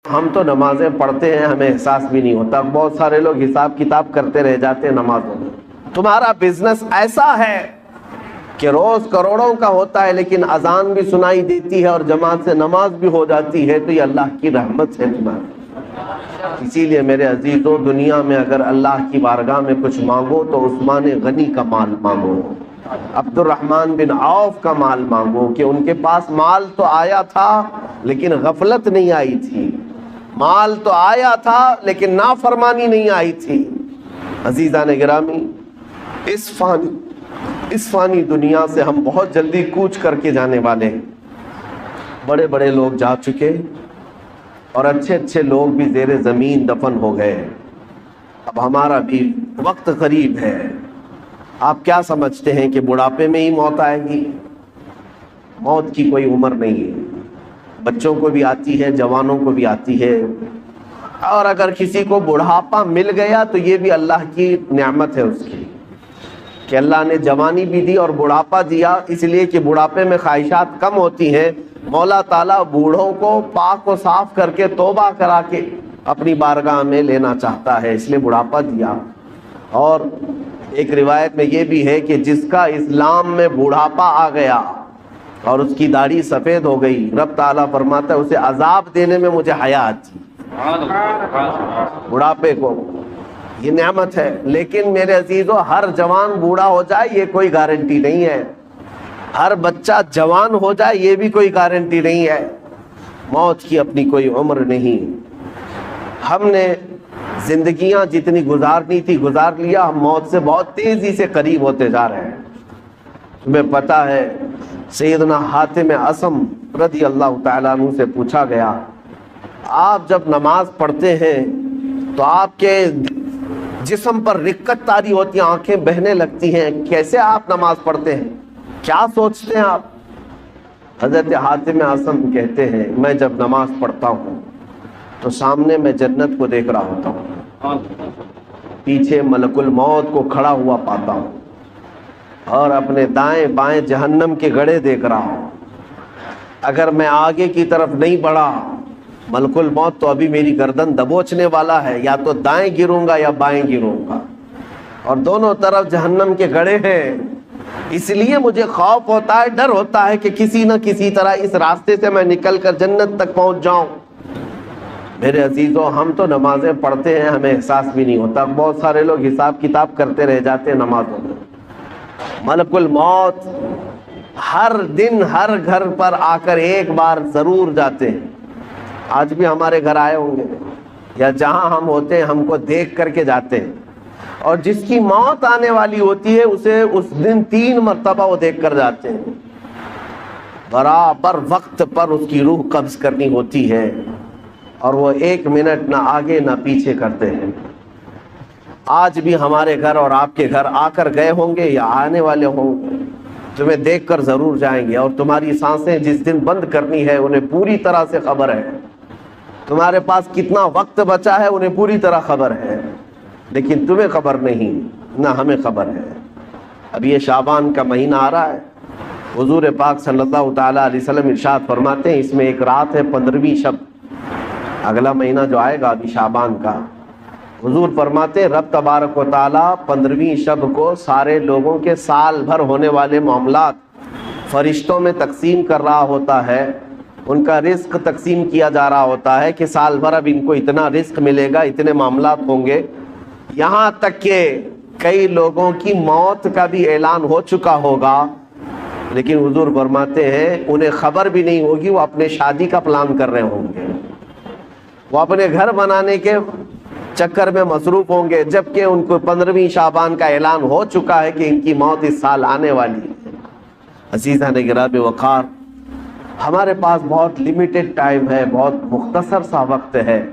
ہم تو نمازیں پڑھتے ہیں ہمیں احساس بھی نہیں ہوتا. بہت سارے لوگ حساب کتاب کرتے رہ جاتے ہیں نمازوں میں. تمہارا بزنس ایسا ہے کہ روز کروڑوں کا ہوتا ہے لیکن اذان بھی سنائی دیتی ہے اور جماعت سے نماز بھی ہو جاتی ہے, تو یہ اللہ کی رحمت ہے تمہاری. اسی لیے میرے عزیزو, دنیا میں اگر اللہ کی بارگاہ میں کچھ مانگو تو عثمان غنی کا مال مانگو, عبد الرحمن بن عوف کا مال مانگو, کہ ان کے پاس مال تو آیا تھا لیکن غفلت نہیں آئی تھی, مال تو آیا تھا لیکن نافرمانی نہیں آئی تھی. عزیزان گرامی, اس فانی دنیا سے ہم بہت جلدی کوچ کر کے جانے والے ہیں. بڑے بڑے لوگ جا چکے اور اچھے اچھے لوگ بھی زیر زمین دفن ہو گئے. اب ہمارا بھی وقت قریب ہے. آپ کیا سمجھتے ہیں کہ بڑھاپے میں ہی موت آئے گی؟ موت کی کوئی عمر نہیں ہے, بچوں کو بھی آتی ہے, جوانوں کو بھی آتی ہے. اور اگر کسی کو بڑھاپا مل گیا تو یہ بھی اللہ کی نعمت ہے اس کی, کہ اللہ نے جوانی بھی دی اور بڑھاپا دیا, اس لیے کہ بڑھاپے میں خواہشات کم ہوتی ہیں. مولا تعالیٰ بوڑھوں کو پاک و صاف کر کے توبہ کرا کے اپنی بارگاہ میں لینا چاہتا ہے, اس لیے بڑھاپا دیا. اور ایک روایت میں یہ بھی ہے کہ جس کا اسلام میں بڑھاپا آ گیا اور اس کی داڑھی سفید ہو گئی, رب تعالیٰ فرماتا ہے اسے عذاب دینے میں مجھے حیا آتی. بڑھاپے کو یہ نعمت ہے. لیکن میرے عزیزو, ہر جوان بوڑھا ہو جائے یہ کوئی گارنٹی نہیں ہے, ہر بچہ جوان ہو جائے یہ بھی کوئی گارنٹی نہیں ہے. موت کی اپنی کوئی عمر نہیں. ہم نے زندگیاں جتنی گزارنی تھی گزار لیا, ہم موت سے بہت تیزی سے قریب ہوتے جا رہے ہیں. تمہیں پتا ہے سیدنا حاتم اصم رضی اللہ تعالیٰ عنہ سے پوچھا گیا, آپ جب نماز پڑھتے ہیں تو آپ کے جسم پر رقت طاری ہوتی ہے, آنکھیں بہنے لگتی ہیں, کیسے آپ نماز پڑھتے ہیں, کیا سوچتے ہیں آپ؟ حضرت حاتم اصم کہتے ہیں, میں جب نماز پڑھتا ہوں تو سامنے میں جنت کو دیکھ رہا ہوتا ہوں, پیچھے ملک الموت کو کھڑا ہوا پاتا ہوں, اور اپنے دائیں بائیں جہنم کے گڑھے دیکھ رہا ہوں. اگر میں آگے کی طرف نہیں بڑھا, ملک الموت تو ابھی میری گردن دبوچنے والا ہے, یا تو دائیں گروں گا یا بائیں گروں گا, اور دونوں طرف جہنم کے گڑھے ہیں. اس لیے مجھے خوف ہوتا ہے, ڈر ہوتا ہے کہ کسی نہ کسی طرح اس راستے سے میں نکل کر جنت تک پہنچ جاؤں. میرے عزیزو, ہم تو نمازیں پڑھتے ہیں ہمیں احساس بھی نہیں ہوتا. بہت سارے لوگ حساب کتاب کرتے رہ جاتے ہیں نمازوں میں. ملک الموت ہر دن ہر گھر پر آ کر ایک بار ضرور جاتے ہیں. آج بھی ہمارے گھر آئے ہوں گے, یا جہاں ہم ہوتے ہیں ہم کو دیکھ کر کے جاتے ہیں. اور جس کی موت آنے والی ہوتی ہے اسے اس دن 3 مرتبہ وہ دیکھ کر جاتے ہیں. برابر وقت پر اس کی روح قبض کرنی ہوتی ہے, اور وہ 1 منٹ نہ آگے نہ پیچھے کرتے ہیں. آج بھی ہمارے گھر اور آپ کے گھر آ کر گئے ہوں گے یا آنے والے ہوں گے, تمہیں دیکھ کر ضرور جائیں گے. اور تمہاری سانسیں جس دن بند کرنی ہے انہیں پوری طرح سے خبر ہے, تمہارے پاس کتنا وقت بچا ہے انہیں پوری طرح خبر ہے, لیکن تمہیں خبر نہیں, نہ ہمیں خبر ہے. اب یہ شعبان کا مہینہ آ رہا ہے. حضور پاک صلی اللہ تعالیٰ علیہ وسلم ارشاد فرماتے ہیں اس میں ایک رات ہے 15ویں شب. اگلا مہینہ جو آئے گا ابھی شعبان کا, حضور فرماتے ہیں رب تبارک و تعالیٰ 15ویں شب کو سارے لوگوں کے سال بھر ہونے والے معاملات فرشتوں میں تقسیم کر رہا ہوتا ہے. ان کا رزق تقسیم کیا جا رہا ہوتا ہے کہ سال بھر اب ان کو اتنا رزق ملے گا, اتنے معاملات ہوں گے. یہاں تک کہ کئی لوگوں کی موت کا بھی اعلان ہو چکا ہوگا, لیکن حضور فرماتے ہیں انہیں خبر بھی نہیں ہوگی. وہ اپنے شادی کا پلان کر رہے ہوں گے, وہ اپنے گھر بنانے کے چکر میں مصروف ہوں گے, جبکہ ان کو 15ویں شعبان کا اعلان ہو چکا ہے کہ ان کی موت اس سال آنے والی ہے. عزیزان گرامی وقار, ہمارے پاس بہت لمیٹڈ ٹائم ہے, بہت مختصر سا وقت ہے.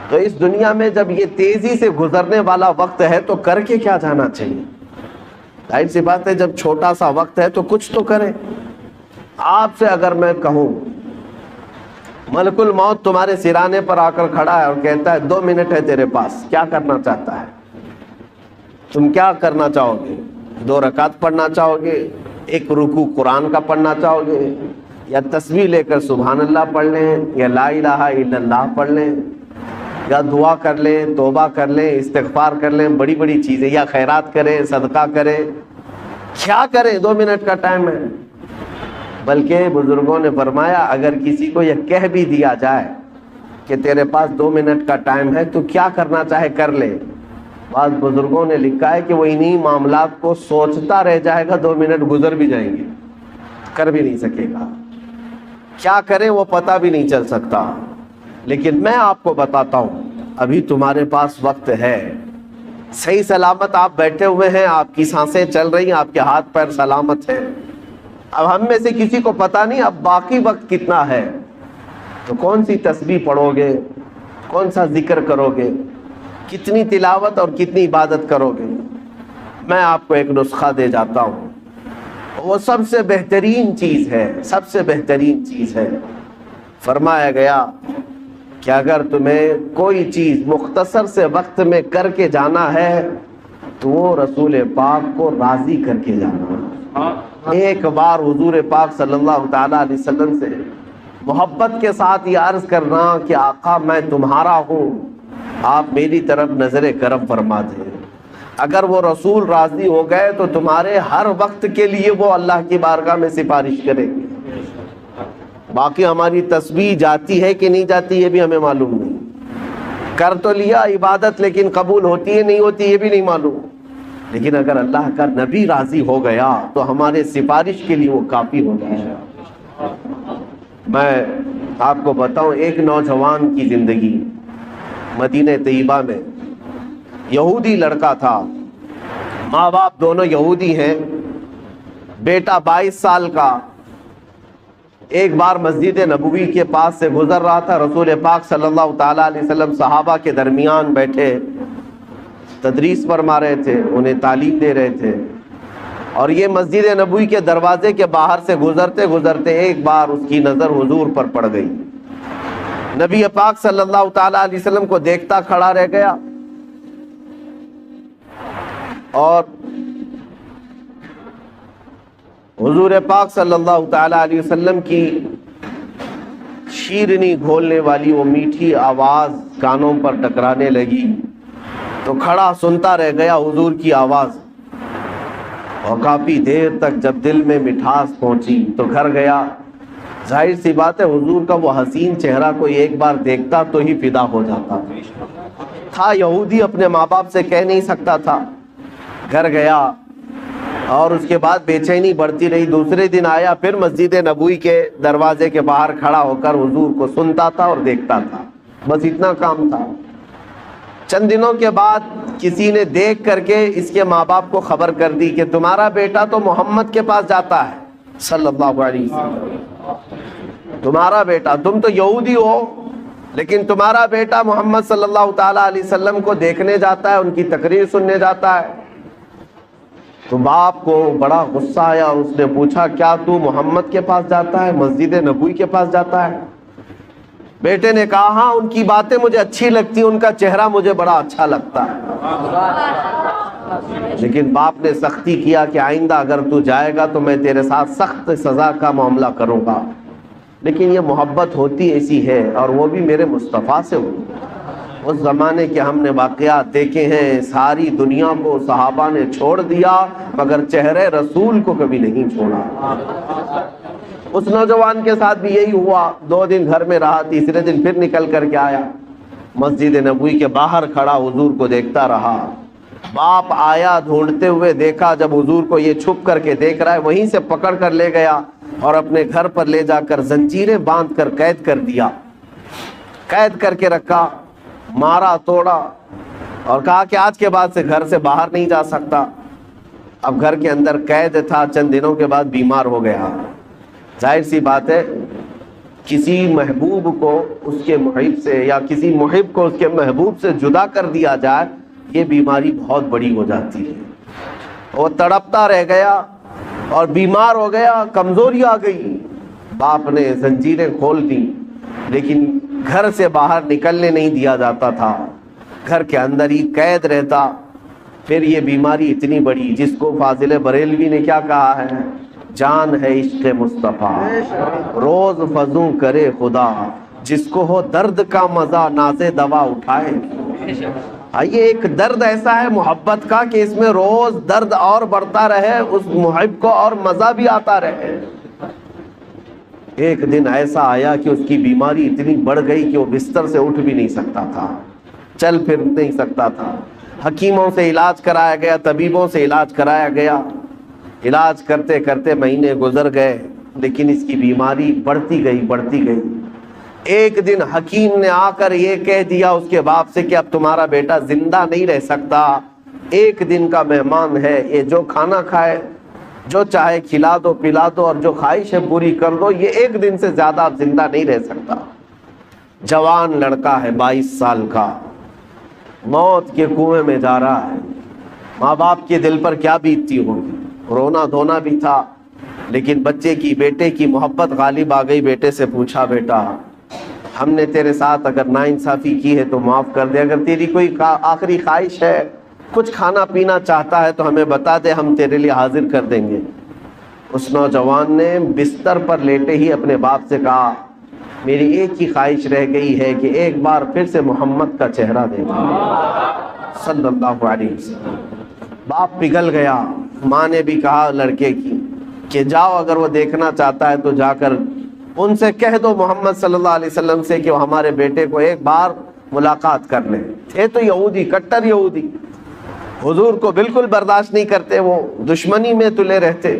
تو اس دنیا میں جب یہ تیزی سے گزرنے والا وقت ہے تو کر کے کیا جانا چاہیے؟ ظاہر سی بات ہے جب چھوٹا سا وقت ہے تو کچھ تو کریں. آپ سے اگر میں کہوں ملک الموت تمہارے سرانے پر آ کر کھڑا ہے اور کہتا ہے 2 منٹ ہے تیرے پاس, کیا کرنا چاہتا ہے؟ تم کیا کرنا چاہو گے؟ 2 رکعت پڑھنا چاہو گے, 1 رکوع قرآن کا پڑھنا چاہو گے, یا تسبیح لے کر سبحان اللہ پڑھ لیں، یا لا الہ الا اللہ پڑھ لیں، یا دعا کر لیں، توبہ کر لیں، استغفار کر لیں، بڑی بڑی چیزیں، یا خیرات کریں، صدقہ کریں، کیا کریں، 2 منٹ کا ٹائم ہے۔ بلکہ بزرگوں نے فرمایا اگر کسی کو یہ کہہ بھی دیا جائے کہ تیرے پاس 2 منٹ کا ٹائم ہے تو کیا کرنا چاہے کر لے، بعض بزرگوں نے لکھا ہے کہ وہ انہی معاملات کو سوچتا رہ جائے گا، 2 منٹ گزر بھی جائیں گے، کر بھی نہیں سکے گا، کیا کریں وہ پتہ بھی نہیں چل سکتا۔ لیکن میں آپ کو بتاتا ہوں ابھی تمہارے پاس وقت ہے، صحیح سلامت آپ بیٹھے ہوئے ہیں، آپ کی سانسیں چل رہی ہیں، آپ کے ہاتھ پیر سلامت ہیں۔ اب ہم میں سے کسی کو پتہ نہیں اب باقی وقت کتنا ہے، تو کون سی تسبیح پڑھو گے، کون سا ذکر کرو گے، کتنی تلاوت اور کتنی عبادت کرو گے۔ میں آپ کو ایک نسخہ دے جاتا ہوں، وہ سب سے بہترین چیز ہے، سب سے بہترین چیز ہے۔ فرمایا گیا کہ اگر تمہیں کوئی چیز مختصر سے وقت میں کر کے جانا ہے تو وہ رسول پاک کو راضی کر کے جانا ہے۔ ایک بار حضور پاک صلی اللہ تعالیٰ علیہ وسلم سے محبت کے ساتھ یہ عرض کرنا کہ آقا میں تمہارا ہوں، آپ میری طرف نظر کرم فرما دیں۔ اگر وہ رسول راضی ہو گئے تو تمہارے ہر وقت کے لیے وہ اللہ کی بارگاہ میں سفارش کریں گے۔ باقی ہماری تسبیح جاتی ہے کہ نہیں جاتی یہ بھی ہمیں معلوم نہیں، کر تو لیا عبادت لیکن قبول ہوتی ہے نہیں ہوتی یہ بھی نہیں معلوم، لیکن اگر اللہ کا نبی راضی ہو گیا تو ہمارے سفارش کے لیے وہ کافی ہو گیا۔ میں آپ کو بتاؤں ایک نوجوان کی زندگی مدینہ طیبہ میں، یہودی لڑکا تھا، ماں باپ دونوں یہودی ہیں، بیٹا 22 سال کا، ایک بار مسجد نبوی کے پاس سے گزر رہا تھا، رسول پاک صلی اللہ تعالیٰ علیہ وسلم صحابہ کے درمیان بیٹھے تدریس فرما رہے تھے، انہیں تعلیم دے رہے تھے، اور یہ مسجد نبوی کے دروازے کے باہر سے گزرتے گزرتے ایک بار اس کی نظر حضور پر پڑ گئی۔ نبی پاک صلی اللہ تعالیٰ علیہ وسلم کو دیکھتا کھڑا رہ گیا، اور حضور پاک صلی اللہ تعالیٰ علیہ وسلم کی شیرنی گھولنے والی وہ میٹھی آواز کانوں پر ٹکرانے لگی تو کھڑا سنتا رہ گیا حضور کی آواز، اور کافی دیر تک جب دل میں مٹھاس پہنچی تو گھر گیا۔ ظاہر سی بات ہے حضور کا وہ حسین چہرہ کوئی ایک بار دیکھتا تو ہی فدا ہو جاتا تھا۔ یہودی اپنے ماں باپ سے کہہ نہیں سکتا تھا، گھر گیا اور اس کے بعد بے چینی بڑھتی رہی۔ دوسرے دن آیا، پھر مسجد نبوی کے دروازے کے باہر کھڑا ہو کر حضور کو سنتا تھا اور دیکھتا تھا، بس اتنا کام تھا۔ چند دنوں کے بعد کسی نے دیکھ کر کے اس کے ماں باپ کو خبر کر دی کہ تمہارا بیٹا تو محمد کے پاس جاتا ہے صلی اللہ علیہ وسلم، تمہارا بیٹا، تم تو یہودی ہو لیکن تمہارا بیٹا محمد صلی اللہ تعالیٰ علیہ وسلم کو دیکھنے جاتا ہے، ان کی تقریر سننے جاتا ہے۔ تو باپ کو بڑا غصہ آیا، اس نے پوچھا کیا تو محمد کے پاس جاتا ہے، مسجد نبوی کے پاس جاتا ہے؟ بیٹے نے کہا ہاں ان کی باتیں مجھے اچھی لگتی، ان کا چہرہ مجھے بڑا اچھا لگتا ہے، لیکن باپ نے سختی کیا کہ آئندہ اگر تو جائے گا تو میں تیرے ساتھ سخت سزا کا معاملہ کروں گا، لیکن یہ محبت ہوتی ایسی ہے، اور وہ بھی میرے مصطفیٰ سے ہوئی۔ اس زمانے کے ہم نے واقعات دیکھے ہیں، ساری دنیا کو صحابہ نے چھوڑ دیا مگر چہرے رسول کو کبھی نہیں چھوڑا۔ اس نوجوان کے ساتھ بھی یہی ہوا، 2 دن گھر میں رہا، تیسرے دن پھر نکل کر کے آیا، مسجد نبوی کے باہر کھڑا حضور کو دیکھتا رہا۔ باپ آیا ڈھونڈتے ہوئے، دیکھا جب حضور کو یہ چھپ کر کے دیکھ رہا ہے، وہیں سے پکڑ کر لے گیا اور اپنے گھر پر لے جا کر زنجیریں باندھ کر قید کر دیا، قید کر کے رکھا، مارا توڑا، اور کہا کہ آج کے بعد سے گھر سے باہر نہیں جا سکتا۔ اب گھر کے اندر قید تھا، چند دنوں کے بعد بیمار ہو گیا۔ ظاہر سی بات ہے کسی محبوب کو اس کے محب سے، یا کسی محب کو اس کے محبوب سے جدا کر دیا جائے، یہ بیماری بہت بڑی ہو جاتی ہے۔ وہ تڑپتا رہ گیا اور بیمار ہو گیا، کمزوری آ گئی، باپ نے زنجیریں کھول دی، لیکن گھر سے باہر نکلنے نہیں دیا جاتا تھا، گھر کے اندر ہی قید رہتا۔ پھر یہ بیماری اتنی بڑی جس کو فاضل بریلوی نے کیا کہا ہے، جان ہے عشق مصطفیٰ، روز فضوں کرے خدا، جس کو ہو درد کا مزہ ناز دوا اٹھائے۔ یہ ایک درد ایسا ہے محبت کا کہ اس میں روز درد اور بڑھتا رہے، اس محب کو اور مزہ بھی آتا رہے۔ ایک دن ایسا آیا کہ اس کی بیماری اتنی بڑھ گئی کہ وہ بستر سے اٹھ بھی نہیں سکتا تھا، چل پھر نہیں سکتا تھا۔ حکیموں سے علاج کرایا گیا، طبیبوں سے علاج کرایا گیا، علاج کرتے کرتے مہینے گزر گئے، لیکن اس کی بیماری بڑھتی گئی۔ ایک دن حکیم نے آ کر یہ کہہ دیا اس کے باپ سے کہ اب تمہارا بیٹا زندہ نہیں رہ سکتا، ایک دن کا مہمان ہے، یہ جو کھانا کھائے، جو چاہے کھلا دو پلا دو اور جو خواہش ہے پوری کر دو، یہ ایک دن سے زیادہ اب زندہ نہیں رہ سکتا۔ جوان لڑکا ہے 22 سال کا، موت کے کنویں میں جا رہا ہے۔ ماں باپ کے دل پر کیا بیتتی ہوگی، رونا دھونا بھی تھا، لیکن بچے کی، بیٹے کی محبت غالب آ گئی۔ بیٹے سے پوچھا، بیٹا ہم نے تیرے ساتھ اگر ناانصافی کی ہے تو معاف کر دے، اگر تیری کوئی آخری خواہش ہے، کچھ کھانا پینا چاہتا ہے تو ہمیں بتا دے، ہم تیرے لیے حاضر کر دیں گے۔ اس نوجوان نے بستر پر لیٹے ہی اپنے باپ سے کہا، میری ایک ہی خواہش رہ گئی ہے کہ ایک بار پھر سے محمد کا چہرہ دیکھوں، صلی اللہ علیہ وسلم۔ باپ پگھل گیا۔ ماں نے بھی کہا لڑکے کی کہ جاؤ، اگر وہ دیکھنا چاہتا ہے تو جا کر ان سے کہہ دو محمد صلی اللہ علیہ وسلم سے کہ وہ ہمارے بیٹے کو ایک بار ملاقات کر لیں۔ تھے تو یہودی، کٹر یہودی، حضور کو بالکل برداشت نہیں کرتے، وہ دشمنی میں تلے رہتے،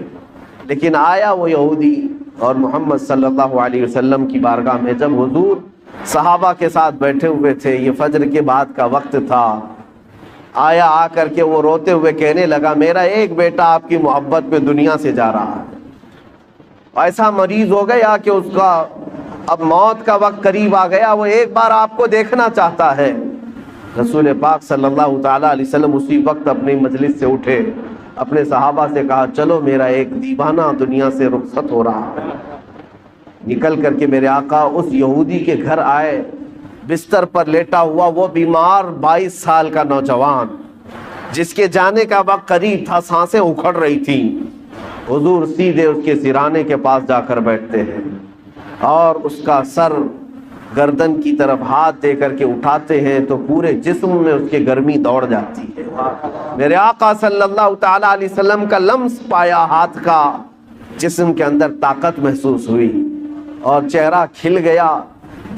لیکن آیا وہ یہودی اور محمد صلی اللہ علیہ وسلم کی بارگاہ میں جب حضور صحابہ کے ساتھ بیٹھے ہوئے تھے، یہ فجر کے بعد کا وقت تھا، آیا، آ کر کے وہ روتے ہوئے کہنے لگا، میرا ایک بیٹا آپ کی محبت میں دنیا سے جا رہا ہے، ایسا مریض ہو گیا کہ اس کا اب موت کا وقت قریب آ گیا، وہ ایک بار آپ کو دیکھنا چاہتا ہے۔ رسول پاک صلی اللہ تعالیٰ علیہ وسلم اسی وقت اپنی مجلس سے اٹھے، اپنے صحابہ سے کہا، چلو میرا ایک دیوانہ دنیا سے رخصت ہو رہا ہے۔ نکل کر کے میرے آقا اس یہودی کے گھر آئے، بستر پر لیٹا ہوا وہ بیمار 22 سال کا نوجوان جس کے جانے کا وقت قریب تھا، سانسیں اکھڑ رہی تھیں۔ حضور سیدھے اس کے سرانے کے پاس جا کر بیٹھتے ہیں اور اس کا سر گردن کی طرف ہاتھ دے کر کے اٹھاتے ہیں تو پورے جسم میں اس کے گرمی دوڑ جاتی ہے۔ میرے آقا صلی اللہ تعالیٰ علیہ وسلم کا لمس پایا ہاتھ کا، جسم کے اندر طاقت محسوس ہوئی اور چہرہ کھل گیا۔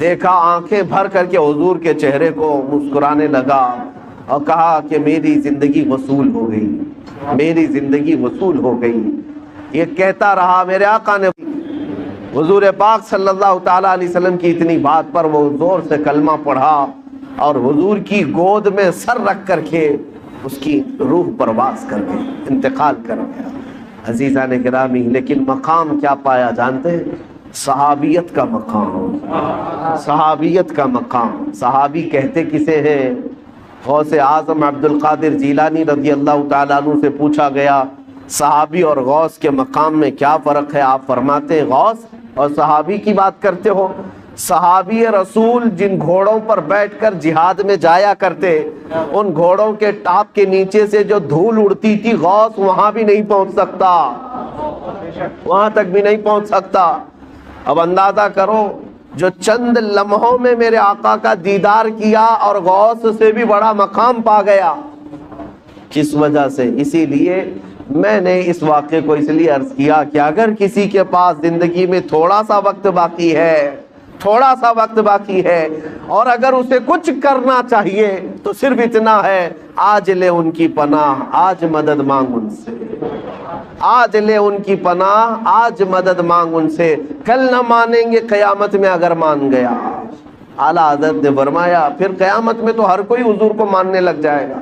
دیکھا، آنکھیں بھر کر کے حضور کے چہرے کو مسکرانے لگا اور کہا کہ میری زندگی وصول ہو گئی، میری زندگی وصول ہو گئی۔ یہ کہتا رہا، میرے آقا نے حضور پاک صلی اللہ تعالیٰ علیہ وسلم کی اتنی بات پر وہ زور سے کلمہ پڑھا اور حضور کی گود میں سر رکھ کر کے اس کی روح پرواز کر گئی، انتقال کر گیا۔ عزیزان گرامی، لیکن مقام کیا پایا جانتے ہیں؟ صحابیت کا مقام، صحابیت کا مقام۔ صحابی کہتے کسے ہیں؟ غوث اعظم عبد القادر جیلانی رضی اللہ تعالیٰ عنہ سے پوچھا گیا، صحابی اور غوث کے مقام میں کیا فرق ہے؟ آپ فرماتے ہیں، غوث اور صحابی کی بات کرتے ہو؟ صحابی رسول جن گھوڑوں پر بیٹھ کر جہاد میں جایا کرتے، ان گھوڑوں کے ٹاپ کے نیچے سے جو دھول اڑتی تھی، غوث وہاں بھی نہیں پہنچ سکتا، وہاں تک بھی نہیں پہنچ سکتا۔ اب اندازہ کرو، جو چند لمحوں میں میرے آقا کا دیدار کیا اور غوث سے بھی بڑا مقام پا گیا، کس وجہ سے؟ اسی لیے میں نے اس واقعے کو اس لیے عرض کیا کہ اگر کسی کے پاس زندگی میں تھوڑا سا وقت باقی ہے، تھوڑا سا وقت باقی ہے، اور اگر اسے کچھ کرنا چاہیے تو صرف اتنا ہے، آج لے ان کی پناہ، آج مدد مانگ ان سے، آج لے ان کی پناہ، آج مدد مانگ ان سے، کل نہ مانیں گے، قیامت میں اگر مان گیا۔ اعلیٰ حضرت نے فرمایا پھر قیامت میں تو ہر کوئی حضور کو ماننے لگ جائے گا،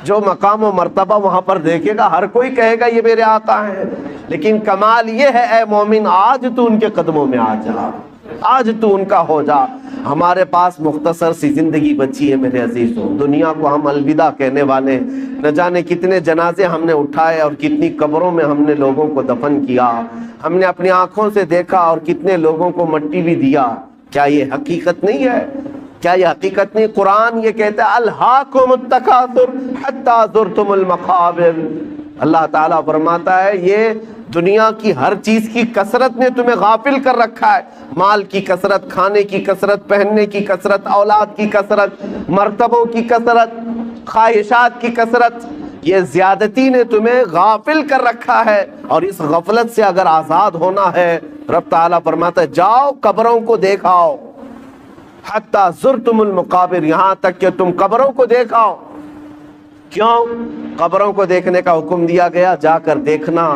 جو مقام و مرتبہ وہاں پر دیکھے گا ہر کوئی کہے گا یہ میرے آقا ہیں، لیکن کمال یہ ہے اے مومن، آج تو ان کے قدموں میں آ جا، آج تو ان کا ہو جا۔ ہمارے پاس مختصر سی زندگی بچی ہے میرے عزیزوں، دنیا کو ہم الوداع کہنے والے، نہ جانے کتنے جنازے ہم نے اٹھائے اور کتنی قبروں میں ہم نے لوگوں کو دفن کیا، ہم نے اپنی آنکھوں سے دیکھا اور کتنے لوگوں کو مٹی بھی دیا۔ کیا یہ حقیقت نہیں ہے؟ کیا یہ حقیقت نہیں؟ قرآن یہ کہتا ہے الہاکم التکاثر حتی زرتم المقابر، اللہ تعالیٰ فرماتا ہے یہ دنیا کی ہر چیز کی کثرت نے تمہیں غافل کر رکھا ہے، مال کی کثرت، کھانے کی کثرت، پہننے کی کثرت، اولاد کی کثرت، مرتبوں کی کثرت، خواہشات کی کثرت، یہ زیادتی نے تمہیں غافل کر رکھا ہے، اور اس غفلت سے اگر آزاد ہونا ہے رب تعالیٰ فرماتا ہے جاؤ قبروں کو دیکھاؤ، حتی زرتم المقابر، یہاں تک کہ تم قبروں کو دیکھاؤ۔ کیوں قبروں کو دیکھنے کا حکم دیا گیا؟ جا کر دیکھنا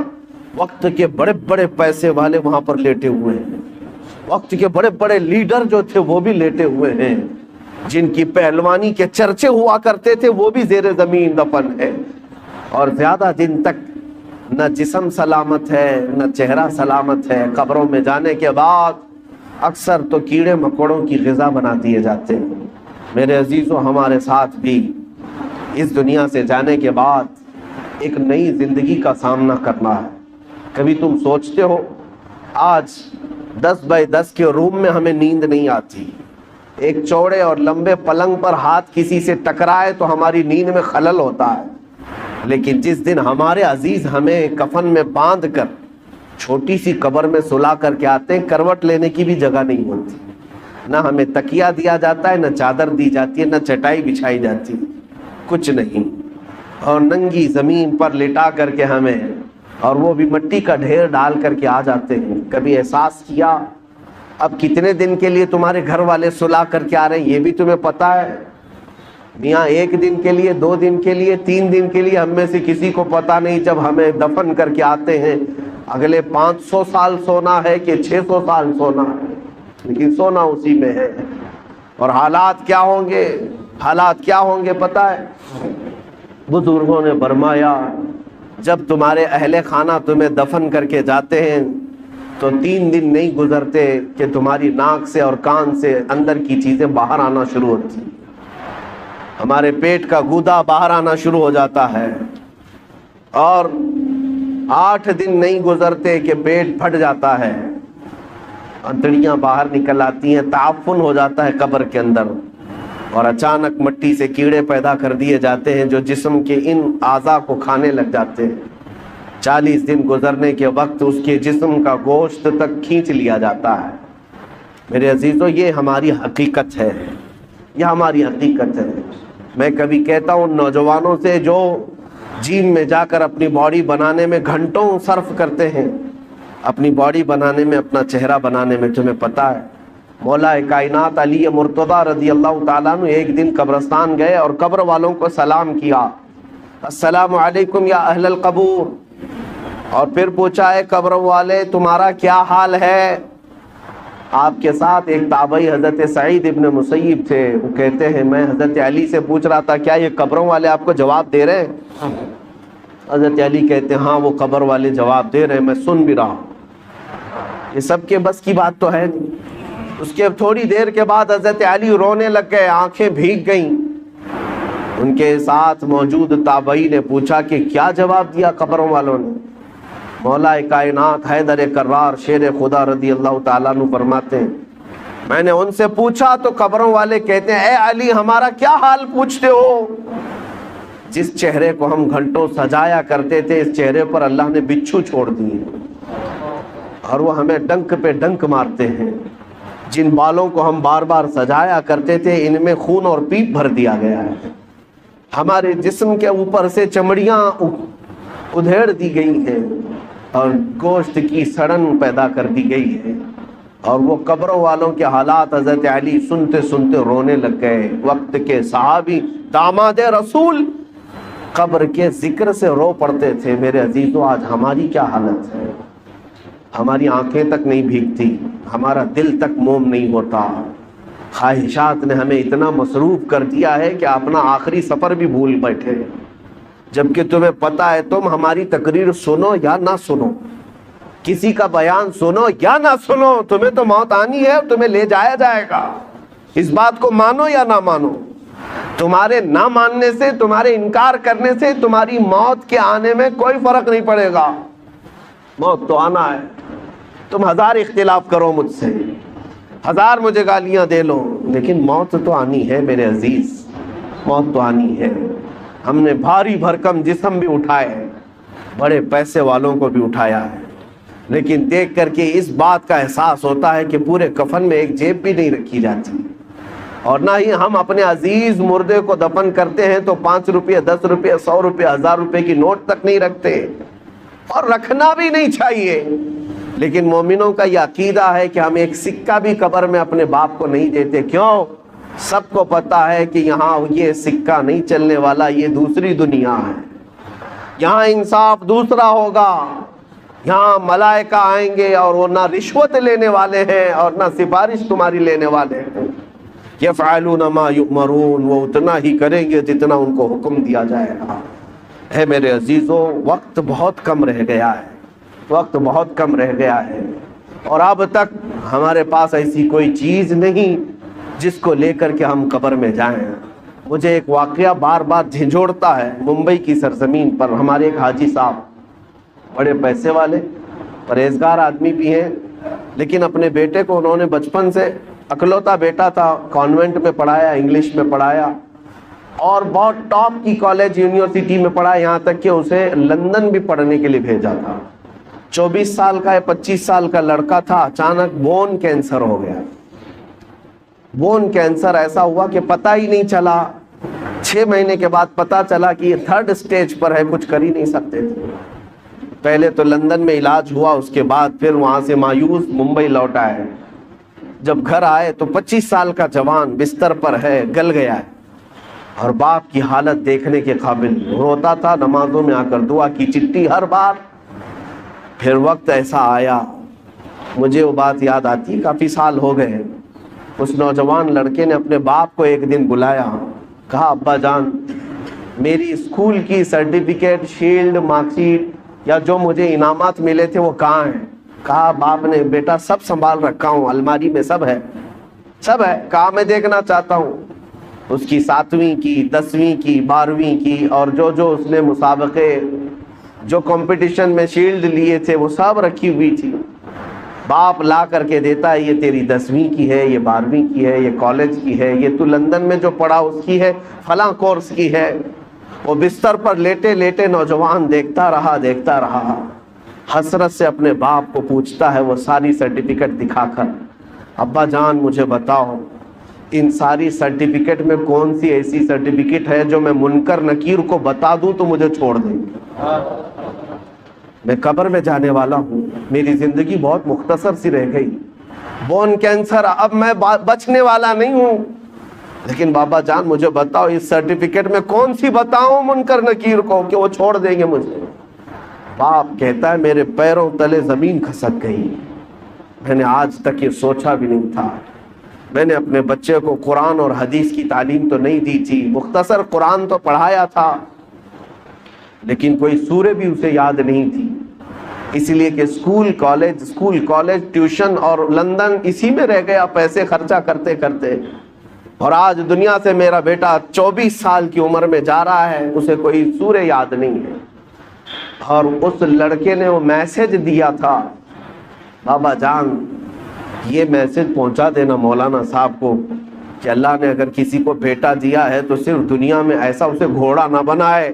وقت کے بڑے بڑے پیسے والے وہاں پر لیٹے ہوئے ہیں، وقت کے بڑے بڑے لیڈر جو تھے وہ بھی لیٹے ہوئے ہیں، جن کی پہلوانی کے چرچے ہوا کرتے تھے وہ بھی زیر زمین دفن ہے، اور زیادہ دن تک نہ جسم سلامت ہے نہ چہرہ سلامت ہے۔ قبروں میں جانے کے بعد اکثر تو کیڑے مکوڑوں کی غذا بنا دیے جاتے ہیں۔ میرے عزیزو، ہمارے ساتھ بھی اس دنیا سے جانے کے بعد ایک نئی زندگی کا سامنا کرنا ہے۔ کبھی تم سوچتے ہو آج 10x10 کے روم میں ہمیں نیند نہیں آتی، ایک چوڑے اور لمبے پلنگ پر ہاتھ کسی سے ٹکرائے تو ہماری نیند میں خلل ہوتا ہے، لیکن جس دن ہمارے عزیز ہمیں کفن میں باندھ کر چھوٹی سی قبر میں سلا کر کے آتے ہیں، کروٹ لینے کی بھی جگہ نہیں ہوتی، نہ ہمیں تکیہ دیا جاتا ہے، نہ چادر دی جاتی ہے، نہ چٹائی بچھائی جاتی، کچھ نہیں، اور ننگی زمین پر لٹا کر کے ہمیں، اور وہ بھی مٹی کا ڈھیر ڈال کر کے آ جاتے ہیں۔ کبھی احساس کیا اب کتنے دن کے لیے تمہارے گھر والے سلا کر کے آ رہے ہیں یہ بھی تمہیں پتا ہے؟ میاں 1 دن کے لیے، 2 دن کے لیے، 3 دن کے لیے ہم میں سے کسی کو پتا نہیں جب ہمیں دفن کر کے آتے ہیں اگلے 500 سال سونا ہے کہ 600 سال سونا ہے، لیکن سونا اسی میں ہے۔ اور حالات کیا ہوں گے، حالات کیا ہوں گے پتا ہے؟ بزرگوں نے فرمایا جب تمہارے اہل خانہ تمہیں دفن کر کے جاتے ہیں تو 3 دن نہیں گزرتے کہ تمہاری ناک سے اور کان سے اندر کی چیزیں باہر آنا شروع ہوتی، ہمارے پیٹ کا گودا باہر آنا شروع ہو جاتا ہے، اور 8 دن نہیں گزرتے کہ پیٹ پھٹ جاتا ہے، انتڑیاں باہر نکل آتی ہیں، تعفن ہو جاتا ہے قبر کے اندر، اور اچانک مٹی سے کیڑے پیدا کر دیے جاتے ہیں جو جسم کے ان اعضاء کو کھانے لگ جاتے ہیں۔ 40 دن گزرنے کے وقت اس کے جسم کا گوشت تک کھینچ لیا جاتا ہے۔ میرے عزیزو، یہ ہماری حقیقت ہے، یہ ہماری حقیقت ہے۔ میں کبھی کہتا ہوں نوجوانوں سے جو جیم میں جا کر اپنی باڈی بنانے میں گھنٹوں صرف کرتے ہیں، اپنی باڈی بنانے میں، اپنا چہرہ بنانے میں، تمہیں پتا ہے مولا کائنات علی مرتضیٰ رضی اللہ تعالیٰ عنہ ایک دن قبرستان گئے اور قبر والوں کو سلام کیا، السلام علیکم یا اہل القبور، اور پھر پوچھا ہے قبر والے تمہارا کیا حال ہے؟ آپ کے ساتھ ایک تابعی حضرت سعید ابن مسیب تھے، وہ کہتے ہیں میں حضرت علی سے پوچھ رہا تھا کیا یہ قبروں والے آپ کو جواب دے رہے ہیں؟ حضرت علی کہتے ہیں ہاں وہ قبر والے جواب دے رہے ہیں، میں سن بھی رہا ہوں۔ یہ سب کے بس کی بات تو ہے نہیں۔ اس کے تھوڑی دیر کے بعد حضرت علی رونے لگ گئے، آنکھیں بھیگ گئیں۔ ان کے ساتھ موجود تابعی نے پوچھا کہ کیا جواب دیا قبروں والوں نے؟ مولا کائنات حیدر کرار شیر خدا رضی اللہ تعالیٰ عنہ فرماتے ہیں میں نے ان سے پوچھا تو قبروں والے کہتے ہیں اے علی ہمارا کیا حال پوچھتے ہو؟ جس چہرے کو ہم گھنٹوں سجایا کرتے تھے اس چہرے پر اللہ نے بچھو چھوڑ دیے، اور وہ ہمیں ڈنک پہ ڈنک مارتے ہیں۔ جن بالوں کو ہم بار بار سجایا کرتے تھے ان میں خون اور پیپ بھر دیا گیا ہے، ہمارے جسم کے اوپر سے چمڑیاں ادھیڑ دی گئی ہیں اور گوشت کی سڑن پیدا کر دی گئی ہے۔ اور وہ قبروں والوں کے حالات حضرت علی سنتے سنتے رونے لگ گئے۔ وقت کے صحابی داماد رسول قبر کے ذکر سے رو پڑتے تھے۔ میرے عزیزو، آج ہماری کیا حالت ہے؟ ہماری آنکھیں تک نہیں بھیگتی، ہمارا دل تک موم نہیں ہوتا، خواہشات نے ہمیں اتنا مصروف کر دیا ہے کہ اپنا آخری سفر بھی بھول بیٹھے، جبکہ تمہیں پتا ہے تم ہماری تقریر سنو یا نہ سنو، کسی کا بیان سنو یا نہ سنو، تمہیں تو موت آنی ہے، تمہیں لے جایا جائے گا۔ اس بات کو مانو یا نہ مانو، تمہارے نہ ماننے سے، تمہارے انکار کرنے سے تمہاری موت کے آنے میں کوئی فرق نہیں پڑے گا۔ موت تو آنا ہے، تم 1000 اختلاف کرو مجھ سے، 1000 مجھے گالیاں دے لو، لیکن موت تو آنی ہے میرے عزیز، موت تو آنی ہے۔ ہم نے بھاری بھرکم جسم بھی اٹھائے، بڑے پیسے والوں کو بھی اٹھایا ہے، لیکن دیکھ کر کے اس بات کا احساس ہوتا ہے کہ پورے کفن میں ایک جیب بھی نہیں رکھی جاتی، اور نہ ہی ہم اپنے عزیز مردے کو دفن کرتے ہیں تو 5 روپے 10 روپے 100 روپے 1000 روپے کی نوٹ تک نہیں رکھتے، اور رکھنا بھی نہیں چاہیے۔ لیکن مومنوں کا یہ عقیدہ ہے کہ ہم ایک سکہ بھی قبر میں اپنے باپ کو نہیں دیتے۔ کیوں؟ سب کو پتا ہے کہ یہاں یہ سکہ نہیں چلنے والا، یہ دوسری دنیا ہے، یہاں انصاف دوسرا ہوگا، یہااں ملائکہ آئیں گے اور وہ نہ رشوت لینے والے ہیں اور نہ سفارش تمہاری لینے والے ہیں۔ یفعلون ما یؤمرون، وہ اتنا ہی کریں گے جتنا ان کو حکم دیا جائے گا۔ اے میرے عزیزوں، وقت بہت کم رہ گیا ہے، وقت بہت کم رہ گیا ہے، اور اب تک ہمارے پاس ایسی کوئی چیز نہیں جس کو لے کر کے ہم قبر میں جائیں۔ مجھے ایک واقعہ بار بار جھنجھوڑتا ہے۔ ممبئی کی سرزمین پر ہمارے ایک حاجی صاحب، بڑے پیسے والے، پرہیزگار آدمی بھی ہیں، لیکن اپنے بیٹے کو انہوں نے بچپن سے، اکلوتا بیٹا تھا، کانوینٹ میں پڑھایا، انگلش میں پڑھایا، اور بہت ٹاپ کی کالج یونیورسٹی میں پڑھا، یہاں تک کہ اسے لندن بھی پڑھنے کے لیے بھیجا تھا۔ 24 سال کا یا 25 سال کا لڑکا تھا، اچانک بون کینسر ہو گیا۔ بون کینسر ایسا ہوا کہ پتہ ہی نہیں چلا، 6 مہینے کے بعد پتہ چلا کہ یہ 3rd سٹیج پر ہے، کچھ کر ہی نہیں سکتے تھے۔ پہلے تو لندن میں علاج ہوا، اس کے بعد پھر وہاں سے مایوس ممبئی لوٹ آئے۔ جب گھر آئے تو 25 سال کا جوان بستر پر ہے، گل گیا ہے، اور باپ کی حالت دیکھنے کے قابل، روتا تھا، نمازوں میں آ کر دعا کی چٹھی ہر بار۔ پھر وقت ایسا آیا، مجھے وہ بات یاد آتی، کافی سال ہو گئے، اس نوجوان لڑکے نے اپنے باپ کو ایک دن بلایا، کہا ابا جان میری اسکول کی سرٹیفکیٹ، شیلڈ، مارک شیٹ یا جو مجھے انعامات ملے تھے وہ کہاں ہیں؟ کہا باپ نے بیٹا سب سنبھال رکھا ہوں، الماری میں سب ہے، سب ہے۔ کہا میں دیکھنا چاہتا ہوں۔ اس کی 7ویں کی، 10ویں کی، 12ویں کی، اور جو اس نے مسابقے، جو کمپٹیشن میں شیلڈ لیے تھے وہ سب رکھی ہوئی تھی۔ باپ لا کر کے دیتا ہے، یہ تیری 10ویں کی ہے، یہ 12ویں کی ہے، یہ کالج کی ہے، یہ تو لندن میں جو پڑھا اس کی ہے، فلاں کورس کی ہے۔ وہ بستر پر لیٹے لیٹے نوجوان دیکھتا رہا، حسرت سے اپنے باپ کو پوچھتا ہے وہ ساری سرٹیفکیٹ دکھا کر، ابا جان مجھے بتاؤ ان ساری سرٹیفکیٹ میں کون سی ایسی سرٹیفکیٹ ہے جو میں منکر نکیر کو بتا دوں تو مجھے چھوڑ دیں؟ میں قبر میں جانے والا ہوں، میری زندگی بہت مختصر سی رہ گئی، بون کینسر، اب میں بچنے والا نہیں ہوں، لیکن بابا جان مجھے بتاؤ اس سرٹیفکیٹ میں کون سی بتاؤں منکر نکیر کو کہ وہ چھوڑ دیں گے مجھے؟ باپ کہتا ہے میرے پیروں تلے زمین کھسک گئی، میں نے آج تک یہ سوچا بھی نہیں تھا۔ میں نے اپنے بچے کو قرآن اور حدیث کی تعلیم تو نہیں دی تھی، مختصر قرآن تو پڑھایا تھا، لیکن کوئی سورہ بھی اسے یاد نہیں تھی، اس لیے کہ اسکول کالج ٹیوشن اور لندن اسی میں رہ گیا پیسے خرچہ کرتے کرتے۔ اور آج دنیا سے میرا بیٹا 24 سال کی عمر میں جا رہا ہے، اسے کوئی سورہ یاد نہیں ہے۔ اور اس لڑکے نے وہ میسج دیا تھا، بابا جان یہ میسج پہنچا دینا مولانا صاحب کو کہ اللہ نے اگر کسی کو بیٹا دیا ہے تو صرف دنیا میں ایسا اسے گھوڑا نہ بنائے،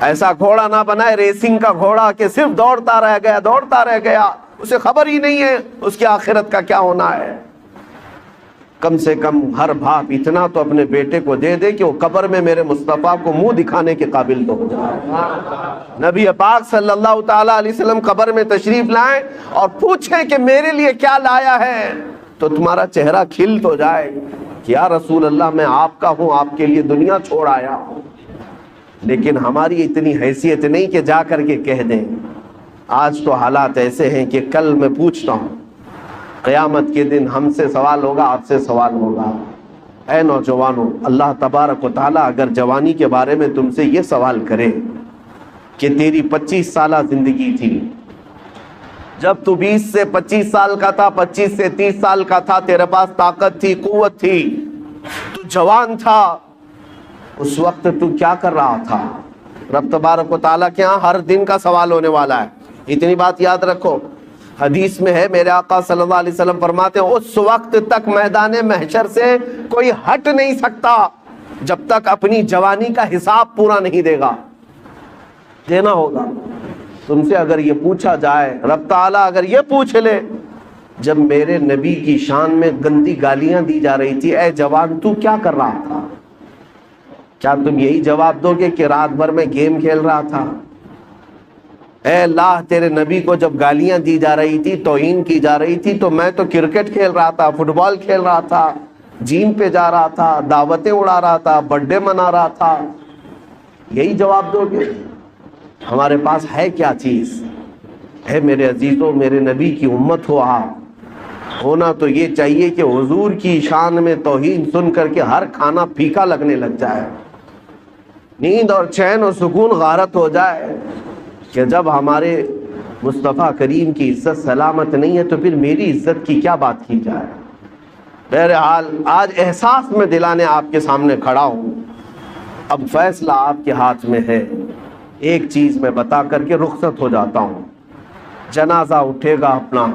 ایسا گھوڑا نہ بنائے ریسنگ کا گھوڑا کہ صرف دوڑتا رہ گیا، اسے خبر ہی نہیں ہے اس کی آخرت کا کیا ہونا ہے۔ کم سے کم ہر باپ اتنا تو اپنے بیٹے کو دے دے کہ وہ قبر میں میرے مصطفیٰ کو منہ دکھانے کے قابل تو ہو جائے۔ نبی پاک صلی اللہ تعالیٰ علیہ وسلم قبر میں تشریف لائیں اور پوچھیں کہ میرے لیے کیا لایا ہے، تو تمہارا چہرہ کھل تو جائے کہ یا رسول اللہ میں آپ کا ہوں، آپ کے لیے دنیا چھوڑ آیا ہوں۔ لیکن ہماری اتنی حیثیت نہیں کہ جا کر کے کہہ دیں۔ آج تو حالات ایسے ہیں کہ کل میں پوچھتا ہوں، قیامت کے دن ہم سے سوال ہوگا، آپ سے سوال ہوگا۔ اے نوجوانوں، اللہ تبارک و تعالیٰ اگر جوانی کے بارے میں تم سے یہ سوال کرے کہ تیری 25 سالہ زندگی تھی، جب تو 20 سے 25 سال کا تھا، 25 سے 30 سال کا تھا، تیرے پاس طاقت تھی، قوت تھی، تو جوان تھا، اس وقت تو کیا کر رہا تھا؟ رب تبارک و تعالیٰ کے ہاں ہر دن کا سوال ہونے والا ہے، اتنی بات یاد رکھو۔ حدیث میں ہے، میرے آقا صلی اللہ علیہ وسلم فرماتے ہیں اس وقت تک میدان محشر سے کوئی ہٹ نہیں سکتا جب تک اپنی جوانی کا حساب پورا نہیں دے گا، دینا ہوگا۔ تم سے اگر یہ پوچھا جائے، رب تعالیٰ اگر یہ پوچھ لے جب میرے نبی کی شان میں گندی گالیاں دی جا رہی تھی، اے جوان تو کیا کر رہا تھا؟ کیا تم یہی جواب دو گے کہ رات بھر میں گیم کھیل رہا تھا؟ اے اللہ تیرے نبی کو جب گالیاں دی جا رہی تھی، توہین کی جا رہی تھی، تو میں تو کرکٹ کھیل رہا تھا، فٹ بال کھیل رہا تھا، جیم پہ جا رہا تھا، دعوتیں اڑا رہا تھا، برتھ ڈے منا رہا تھا، یہی جواب دو گے؟ ہمارے پاس ہے کیا چیز؟ اے میرے عزیزوں، میرے نبی کی امت ہو آپ، ہونا تو یہ چاہیے کہ حضور کی شان میں توہین سن کر کے ہر کھانا پھیکا لگنے لگ جائے، نیند اور چین اور سکون غارت ہو جائے کہ جب ہمارے مصطفیٰ کریم کی عزت سلامت نہیں ہے تو پھر میری عزت کی کیا بات کی جائے۔ بہرحال آج احساس میں دلانے آپ کے سامنے کھڑا ہوں، اب فیصلہ آپ کے ہاتھ میں ہے۔ ایک چیز میں بتا کر کے رخصت ہو جاتا ہوں، جنازہ اٹھے گا اپنا،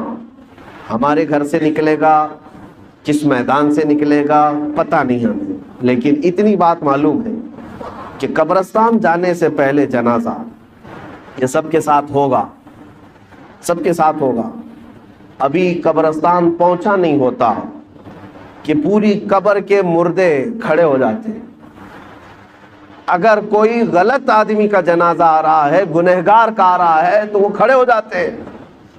ہمارے گھر سے نکلے گا، کس میدان سے نکلے گا پتہ نہیں ہمیں، لیکن اتنی بات معلوم ہے کہ قبرستان جانے سے پہلے جنازہ یہ سب کے ساتھ ہوگا، سب کے ساتھ ہوگا۔ ابھی قبرستان پہنچا نہیں ہوتا کہ پوری قبر کے مردے کھڑے ہو جاتے ہیں۔ اگر کوئی غلط آدمی کا جنازہ آ رہا ہے، گنہگار کا آ رہا ہے، تو وہ کھڑے ہو جاتے ہیں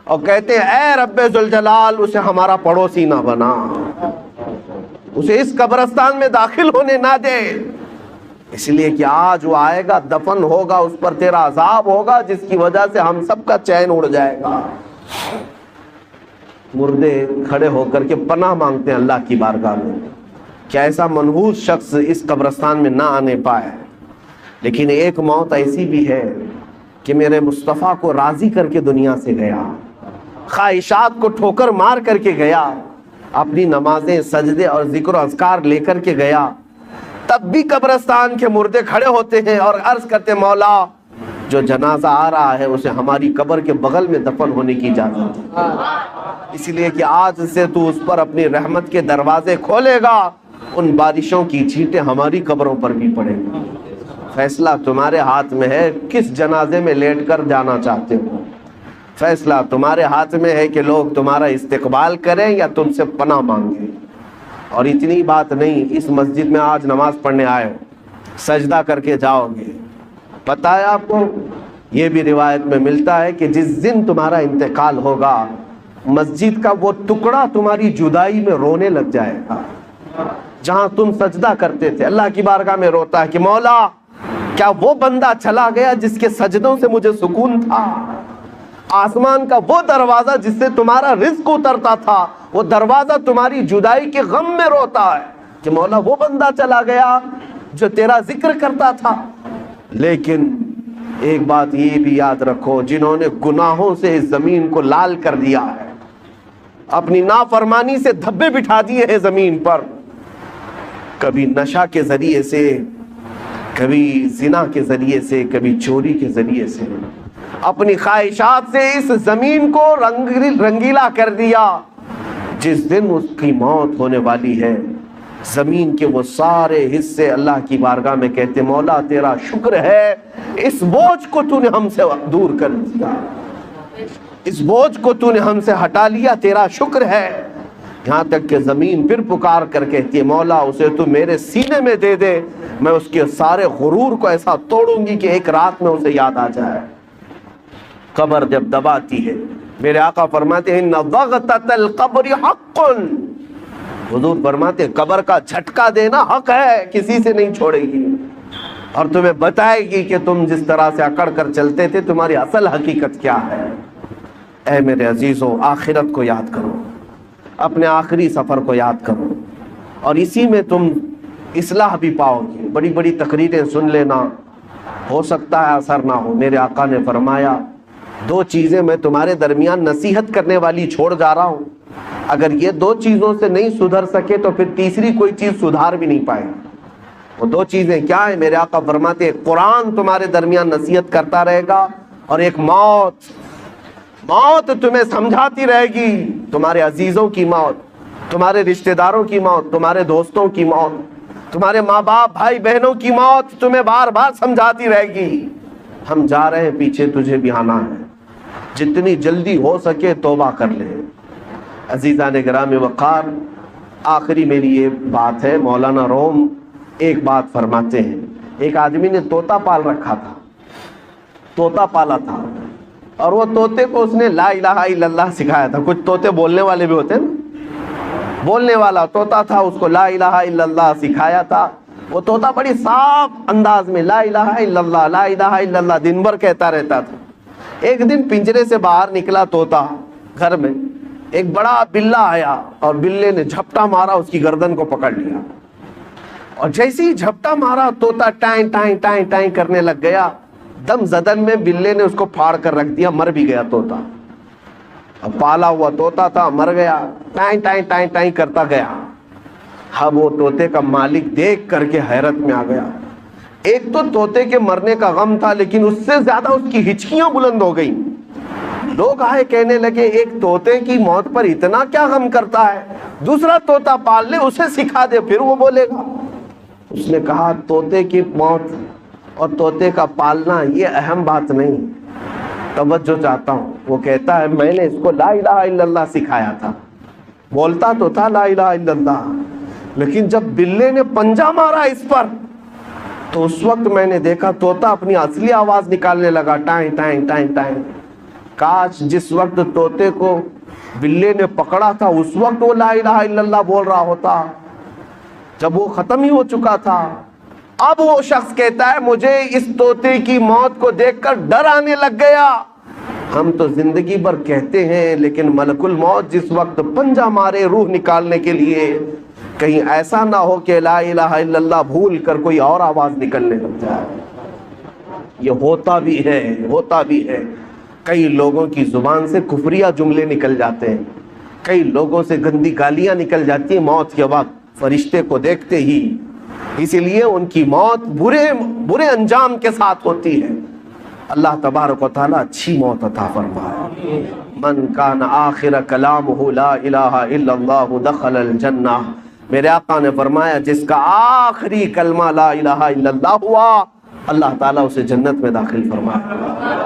اور کہتے ہیں اے رب ذوالجلال اسے ہمارا پڑوسی نہ بنا، اسے اس قبرستان میں داخل ہونے نہ دے، اس لیے کہ آج وہ آئے گا، دفن ہوگا، اس پر تیرا عذاب ہوگا، جس کی وجہ سے ہم سب کا چین اڑ جائے گا۔ مردے کھڑے ہو کر کے پناہ مانگتے ہیں اللہ کی بارگاہ میں کہ ایسا منحوس شخص اس قبرستان میں نہ آنے پائے۔ لیکن ایک موت ایسی بھی ہے کہ میرے مصطفیٰ کو راضی کر کے دنیا سے گیا، خواہشات کو ٹھوکر مار کر کے گیا، اپنی نمازیں، سجدے اور ذکر و اذکار لے کر کے گیا، تب بھی قبرستان کے مردے کھڑے ہوتے ہیں اور عرض کرتے مولا جو جنازہ آ رہا ہے اسے ہماری قبر کے بغل میں دفن ہونے کی اجازت ہے، اس لیے کہ آج سے تو اس پر اپنی رحمت کے دروازے کھولے گا، ان بارشوں کی چھینٹیں ہماری قبروں پر بھی پڑیں گی۔ فیصلہ تمہارے ہاتھ میں ہے، کس جنازے میں لیٹ کر جانا چاہتے ہو؟ فیصلہ تمہارے ہاتھ میں ہے کہ لوگ تمہارا استقبال کریں یا تم سے پناہ مانگیں۔ اور اتنی بات نہیں، اس مسجد میں آج نماز پڑھنے آئے ہو، سجدہ کر کے جاؤ گے، پتہ ہے آپ کو یہ بھی روایت میں ملتا ہے کہ جس دن تمہارا انتقال ہوگا مسجد کا وہ ٹکڑا تمہاری جدائی میں رونے لگ جائے گا، جہاں تم سجدہ کرتے تھے اللہ کی بارگاہ میں روتا ہے کہ مولا کیا وہ بندہ چلا گیا جس کے سجدوں سے مجھے سکون تھا؟ آسمان کا وہ دروازہ جس سے تمہارا رزق اترتا تھا، وہ دروازہ تمہاری جدائی کے غم میں روتا ہے کہ مولا وہ بندہ چلا گیا جو تیرا ذکر کرتا تھا۔ لیکن ایک بات یہ بھی یاد رکھو، جنہوں نے گناہوں سے اس زمین کو لال کر دیا ہے، اپنی نافرمانی سے دھبے بٹھا دیے ہیں زمین پر، کبھی نشہ کے ذریعے سے، کبھی زنا کے ذریعے سے، کبھی چوری کے ذریعے سے، اپنی خواہشات سے اس زمین کو رنگیلا کر دیا، جس دن اس کی موت ہونے والی ہے زمین کے وہ سارے حصے اللہ کی بارگاہ میں کہتے مولا تیرا شکر ہے، اس بوجھ کو تو نے ہم سے دور کر دیا، اس بوجھ کو تو نے ہم سے ہٹا لیا، تیرا شکر ہے۔ یہاں تک کہ زمین پھر پکار کر کہتی ہے مولا اسے تو میرے سینے میں دے دے، میں اس کے سارے غرور کو ایسا توڑوں گی کہ ایک رات میں اسے یاد آ جائے۔ قبر جب دباتی ہے، میرے آقا فرماتے ہیں ان ضغطۃ القبر حق، حضور فرماتے ہیں قبر کا جھٹکا دینا حق ہے، کسی سے نہیں چھوڑے گی، اور تمہیں بتائے گی کہ تم جس طرح سے اکڑ کر چلتے تھے تمہاری اصل حقیقت کیا ہے۔ اے میرے عزیزو، آخرت کو یاد کرو، اپنے آخری سفر کو یاد کرو، اور اسی میں تم اصلاح بھی پاؤ گے۔ بڑی بڑی تقریریں سن لینا، ہو سکتا ہے اثر نہ ہو۔ میرے آقا نے فرمایا دو چیزیں میں تمہارے درمیان نصیحت کرنے والی چھوڑ جا رہا ہوں، اگر یہ دو چیزوں سے نہیں سدھر سکے تو پھر تیسری کوئی چیز سدھار بھی نہیں پائے۔ وہ دو چیزیں کیا ہیں؟ میرے آقا فرماتے ہیں قرآن تمہارے درمیان نصیحت کرتا رہے گا، اور ایک موت تمہیں سمجھاتی رہے گی، تمہارے عزیزوں کی موت، تمہارے رشتہ داروں کی موت، تمہارے دوستوں کی موت، تمہارے ماں باپ بھائی بہنوں کی موت تمہیں بار بار سمجھاتی رہے گی ہم جا رہے ہیں، پیچھے تجھے بھی آنا ہے۔ جتنی جلدی ہو سکے توبہ کر لیں۔ عزیزان گرام وقار، آخری میری یہ بات ہے، مولانا روم ایک بات فرماتے ہیں، ایک آدمی نے طوطا پال رکھا تھا، طوطا پالا تھا، اور وہ طوطے کو اس نے لا الہ الا اللہ سکھایا تھا۔ کچھ طوطے بولنے والے بھی ہوتے ہیں نا، بولنے والا طوطا تھا، اس کو لا الہ الا اللہ سکھایا تھا۔ وہ طوطا بڑی صاف انداز میں لا الہ الا اللہ لا الہ الا اللہ دن بھر کہتا رہتا تھا۔ ایک دن پنجرے سے باہر نکلا طوطا گھر میں، ایک بڑا بلہ آیا اور بلے نے جھپٹا مارا، اس کی گردن کو پکڑ لیا، اور جیسے ہی جھپٹا مارا طوطا ٹائیں ٹائیں ٹائیں ٹائیں کرنے لگ گیا۔ دم زدن میں بلے نے اس کو پھاڑ کر رکھ دیا، مر بھی گیا طوطا۔ اب پالا ہوا طوطا تھا، مر گیا، ٹائیں ٹائیں ٹائیں ٹائیں کرتا گیا۔ اب وہ طوطے کا مالک دیکھ کر کے حیرت میں آ گیا۔ ایک تو طوطے کے مرنے کا غم تھا، لیکن اس سے زیادہ اس کی ہچکیاں بلند ہو گئیں۔ لوگ آئے کہنے لگے ایک طوطے کی موت پر اتنا کیا غم کرتا ہے، دوسرا طوطا پال لے، اسے سکھا دے، پھر وہ بولے گا۔ اس نے کہا طوطے کی موت اور طوطے کا پالنا یہ اہم بات نہیں، توجہ چاہتا ہوں۔ وہ کہتا ہے میں نے اس کو لا الہ الا اللہ سکھایا تھا، بولتا تو تھا لا الہ الا اللہ، لیکن جب بلے نے پنجہ مارا اس پر تو اس وقت میں نے دیکھا طوطا اپنی اصلی آواز نکالنے لگا، ٹائیں ٹائیں ٹائیں ٹائیں۔ کاش جس وقت طوطے کو بلے نے پکڑا تھا اس وقت وہ لا الہ الا اللہ بول رہا ہوتا، جب وہ ختم ہی ہو چکا تھا۔ اب وہ شخص کہتا ہے مجھے اس طوطے کی موت کو دیکھ کر ڈر آنے لگ گیا۔ ہم تو زندگی بھر کہتے ہیں، لیکن ملک الموت جس وقت پنجہ مارے روح نکالنے کے لیے، کہیں ایسا نہ ہو کہ لا الہ الا اللہ بھول کر کوئی اور آواز نکلنے لگ جائے۔ یہ ہوتا بھی ہے، ہوتا بھی ہے۔ کئی لوگوں کی زبان سے کفریہ جملے نکل جاتے ہیں، کئی لوگوں سے گندی گالیاں نکل جاتی ہیں موت کے وقت فرشتے کو دیکھتے ہی، اسی لیے ان کی موت برے انجام کے ساتھ ہوتی ہے۔ اللہ تبارک و تعالیٰ اچھی موت عطا فرمائے۔ من کان آخر کلامہ لا الہ الا اللہ دخل الجنہ، میرے آقا نے فرمایا جس کا آخری کلمہ لا الہ الا اللہ ہوا، اللہ تعالیٰ اسے جنت میں داخل فرمائے۔